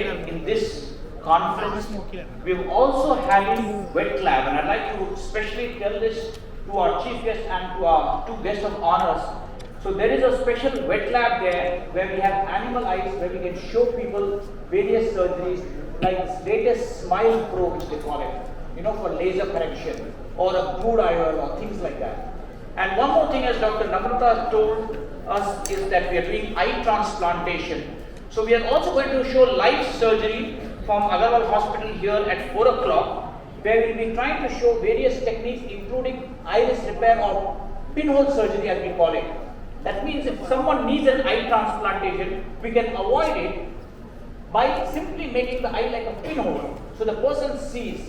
today in this conference, we've also having wet lab, and I'd like to especially tell this to our chief guest and to our two guests of honors. So there is a special wet lab there where we have animal eyes, where we can show people various surgeries like this latest Smile Pro, which they call it, for laser correction or a crude IOL or things like that. And one more thing, as Dr. Namrata told us, is that we are doing eye transplantation. So we are also going to show live surgery from Agarwal Hospital here at 4 o'clock, where we will be trying to show various techniques, including iris repair or pinhole surgery, as we call it. That means if someone needs an eye transplantation, we can avoid it by simply making the eye like a pinhole, so the person sees.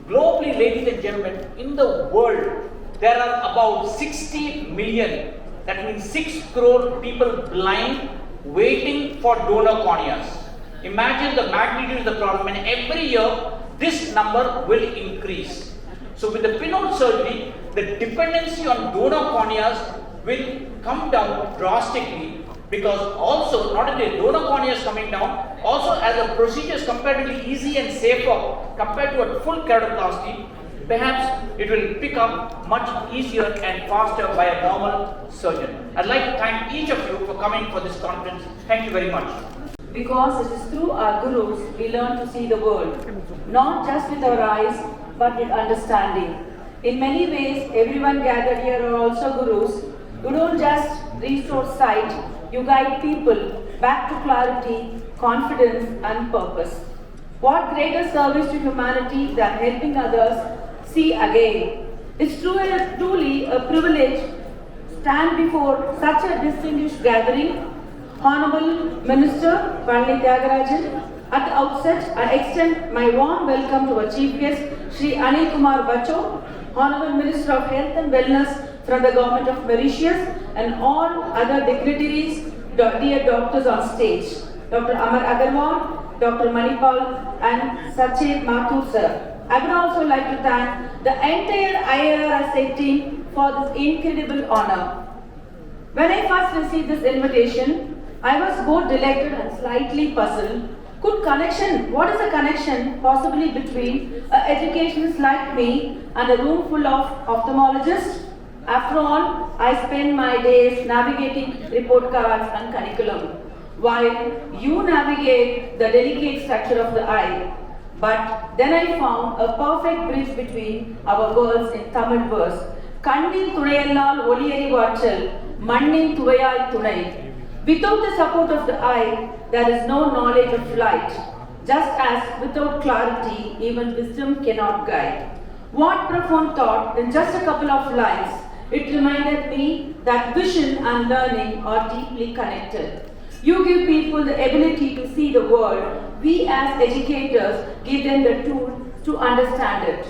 Globally, ladies and gentlemen, in the world, there are about 60 million, that means 6 crore people blind, waiting for donor corneas. Imagine the magnitude of the problem, and every year, this number will increase. So with the pinhole surgery, the dependency on donor corneas will come down drastically, because also not only donor cornea is coming down, also as a procedure is comparatively easy and safer compared to a full keratoplasty, perhaps it will pick up much easier and faster by a normal surgeon. I'd like to thank each of you for coming for this conference. Thank you very much. Because it is through our gurus we learn to see the world, not just with our eyes, but with understanding. In many ways, everyone gathered here are also gurus. You don't just restore sight, you guide people back to clarity, confidence and purpose. What greater service to humanity than helping others see again? It's truly a privilege to stand before such a distinguished gathering. Honourable Minister Palanivel Thiaga Rajan, at the outset, I extend my warm welcome to our Chief Guest, Shri Anil Kumar Bachoo, Honourable Minister of Health and Wellness from the Government of Mauritius, and all other dignitaries, dear doctors on stage, Dr. Amar Agarwal, Dr. Manipal and Sachin Mathur sir. I would also like to thank the entire IIRSI team for this incredible honor. When I first received this invitation, I was both delighted and slightly puzzled. What is the connection possibly between an educationist like me and a room full of ophthalmologists? After all, I spend my days navigating report cards and curriculum, while you navigate the delicate structure of the eye. But then I found a perfect bridge between our worlds in Tamil verse. Kannil thunayallal oliyarivaachal, mannin thuvayai thunai. Without the support of the eye, there is no knowledge of light. Just as without clarity, even wisdom cannot guide. What profound thought in just a couple of lines. It reminded me that vision and learning are deeply connected. You give people the ability to see the world. We as educators give them the tool to understand it.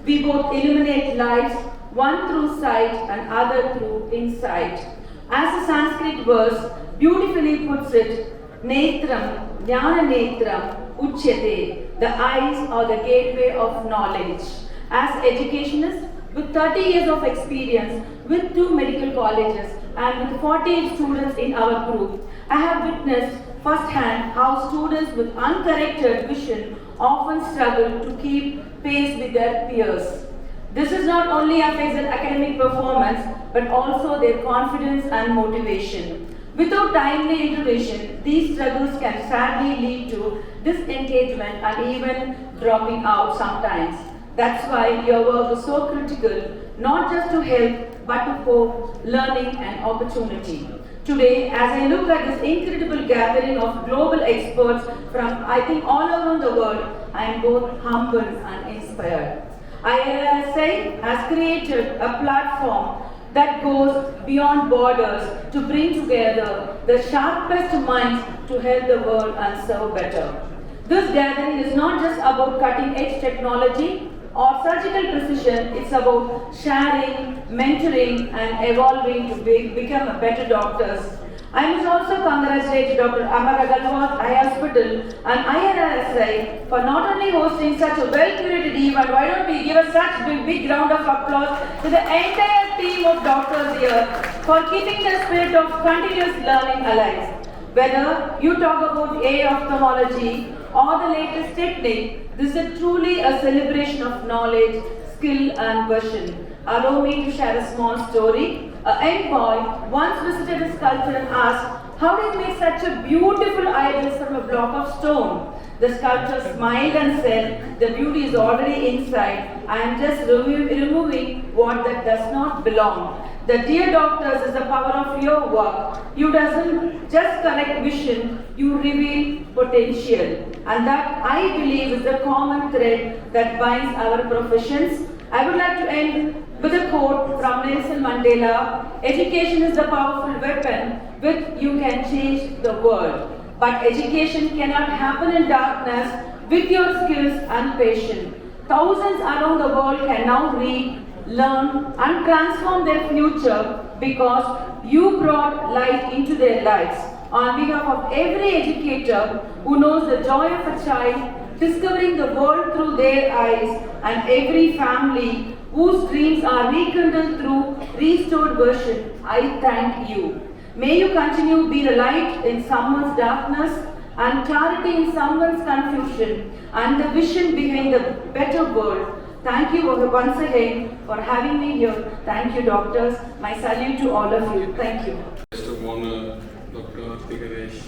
We both illuminate lives, one through sight and other through insight. As the Sanskrit verse beautifully puts it, Netram, Jnana Netram, Uchyate, the eyes are the gateway of knowledge. As educationists, with 30 years of experience, with 2 medical colleges and with 48 students in our group, I have witnessed firsthand how students with uncorrected vision often struggle to keep pace with their peers. This is not only affects their academic performance, but also their confidence and motivation. Without timely intervention, these struggles can sadly lead to disengagement and even dropping out sometimes. That's why your work is so critical, not just to help, but to for learning and opportunity. Today, as I look at this incredible gathering of global experts from, I think, all around the world, I am both humbled and inspired. IIRSI has created a platform that goes beyond borders to bring together the sharpest minds to help the world and serve better. This gathering is not just about cutting-edge technology or surgical precision, it's about sharing, mentoring and evolving to become a better doctors. I must also congratulate Dr. Amar Agarwal Eye Hospital and IIRSI for not only hosting such a well-curated event. Why don't we give a such big round of applause to the entire team of doctors here for keeping the spirit of continuous learning alive. Whether you talk about AI ophthalmology or the latest technique, this is truly a celebration of knowledge, skill and passion. Allow me to share a small story. A young boy once visited a sculptor and asked, how did he make such a beautiful idol from a block of stone? The sculptor smiled and said, the beauty is already inside. I am just removing what that does not belong. The dear doctors is the power of your work. You doesn't just correct vision, you reveal potential. And that I believe is the common thread that binds our professions. I would like to end with a quote from Nelson Mandela. Education is the powerful weapon with you can change the world. But education cannot happen in darkness with your skills and patience. Thousands around the world can now read, learn and transform their future because you brought light into their lives. On behalf of every educator who knows the joy of a child discovering the world through their eyes, and every family whose dreams are rekindled through restored version, I thank you. May you continue to be the light in someone's darkness and clarity in someone's confusion and the vision behind the better world. Thank you once again for having me here. Thank you, doctors. My salute to all of you. Thank you. Guest of honor, Dr. Ganesh,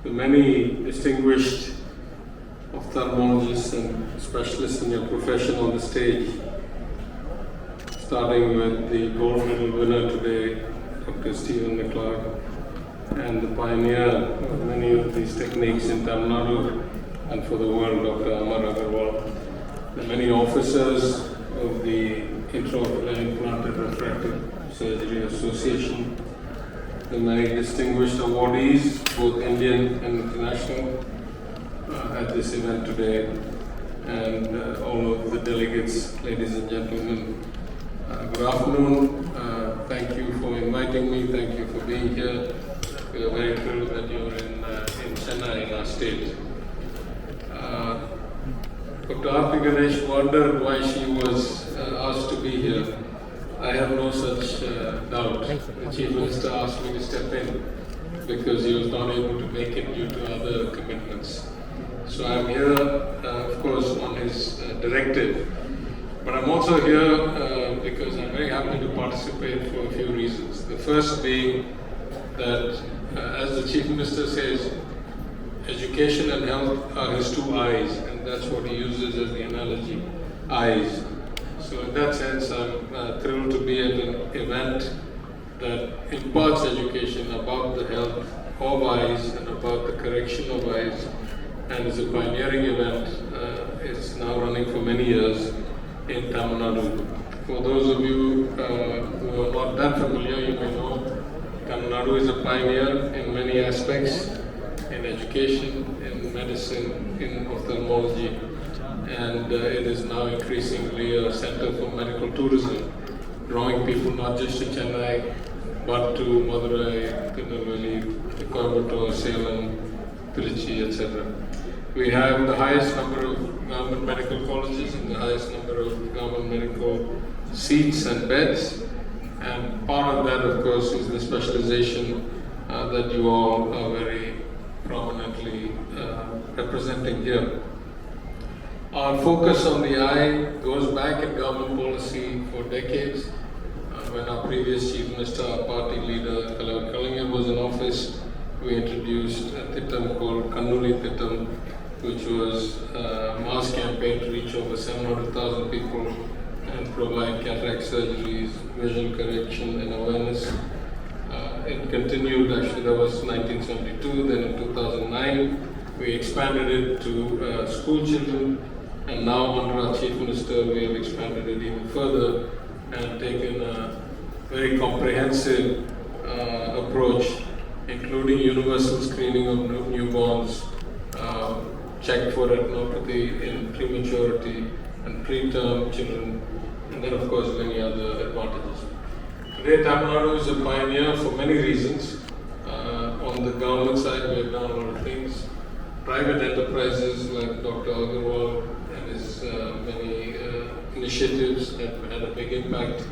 the many distinguished ophthalmologists and specialists in your profession on the stage, starting with the gold medal winner today, Dr. Stephen McClark, and the pioneer of many of these techniques in Tamil Nadu and for the world, Dr. Amar Agarwal, the many officers of the Intraocular Implanted Refractive Surgery Association, the many distinguished awardees, both Indian and international, at this event today, and all of the delegates, ladies and gentlemen. Good afternoon. Thank you for inviting me. Thank you for being here. We are very thrilled that you're in Chennai, in our state. Dr. Aarti Ganesh wondered why she was asked to be here. I have no such doubt. The Chief Minister asked me to step in because he was not able to make it due to other commitments. So I'm here, of course, on his directive. But I'm also here because I'm very happy to participate for a few reasons. The first being that, as the Chief Minister says, education and health are his two eyes, and that's what he uses as the analogy, eyes. So in that sense, I'm thrilled to be at an event that imparts education about the health of eyes and about the correction of eyes, and is a pioneering event. It's now running for many years in Tamil Nadu. For those of you who are not that familiar, you may know Tamil Nadu is a pioneer in many aspects, in education, in medicine, in ophthalmology, and it is now increasingly a center for medical tourism, drawing people not just to Chennai, but to Madurai, Tirunelveli, Coimbatore, Salem, Trichy, etc. We have the highest number of government medical colleges and the highest number of government medical seats and beds. And part of that, of course, is the specialization that you all are very prominently representing here. Our focus on the eye goes back in government policy for decades. When our previous Chief Minister, our party leader, Kalaignar was in office, we introduced a Thittam called Kannuli Thittam, which was a mass campaign to reach over 700,000 people and provide cataract surgeries, vision correction and awareness. It continued, actually that was 1972, then in 2009 we expanded it to school children, and now under our Chief Minister we have expanded it even further and taken a very comprehensive approach, including universal screening of newborns, check for retinopathy in prematurity and preterm children, and then of course many other advantages. Today Tamil Nadu is a pioneer for many reasons. On the government side we have done a lot of things. Private enterprises like Dr. Agarwal and his many initiatives have had a big impact.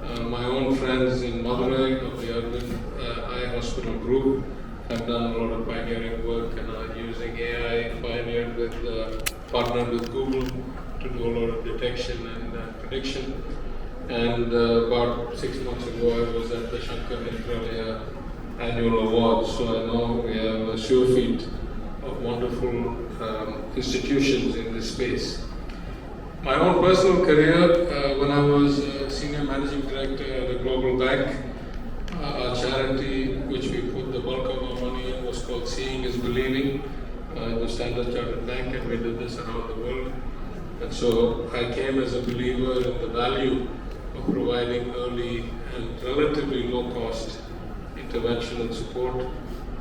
My own friends in Madurai of the urban Hospital group have done a lot of pioneering work and are using AI, partnered with Google to do a lot of detection and prediction. And about 6 months ago, I was at the Shankar Nitralaya annual awards, so I know we have a sure feet of wonderful institutions in this space. My own personal career, when I was senior managing director at a global bank, our charity, which we put the bulk of our money in, was called Seeing is Believing, the Standard Chartered Bank, and we did this around the world. And so I came as a believer in the value of providing early and relatively low-cost intervention and support.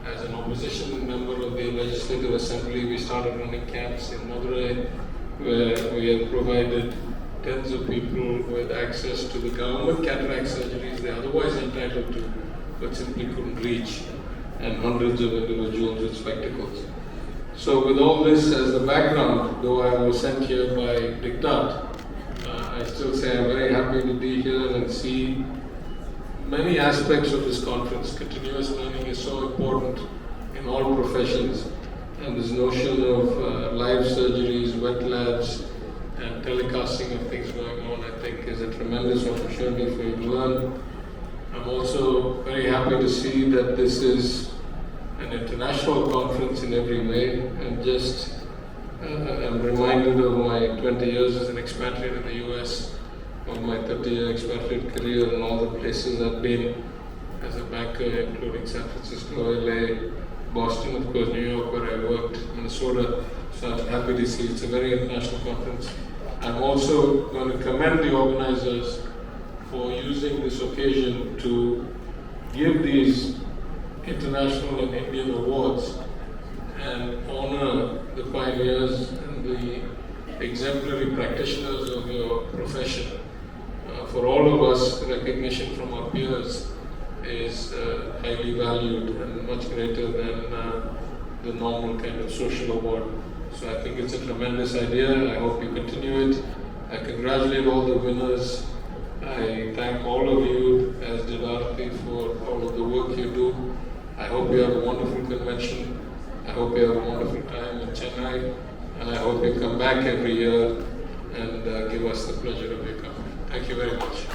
As an opposition member of the Legislative Assembly, we started running camps in Madurai, where we have provided tens of people with access to the government cataract surgeries they are otherwise entitled to, but simply couldn't reach, and hundreds of individuals with spectacles. So with all this as the background, though I was sent here by diktat, I still say I'm very happy to be here and see many aspects of this conference. Continuous learning is so important in all professions, and this notion of live surgeries, wet labs, and telecasting of things going on, I think is a tremendous opportunity for you to learn. I'm also very happy to see that this is an international conference in every way, and just I'm reminded of my 20 years as an expatriate in the US, of my 30-year expatriate career and all the places I've been as a banker, including San Francisco, LA, Boston, of course, New York, where I worked, Minnesota. So I'm happy to see it's a very international conference. I'm also going to commend the organizers for using this occasion to give these international and Indian awards and honor the pioneers and the exemplary practitioners of your profession. For all of us, recognition from our peers is highly valued and much greater than the normal kind of social award. So I think it's a tremendous idea. I hope you continue it. I congratulate all the winners. I thank all of you, as did Aarti, for all of the work you do. I hope you have a wonderful convention. I hope you have a wonderful time in Chennai. And I hope you come back every year and give us the pleasure of your company. Thank you very much.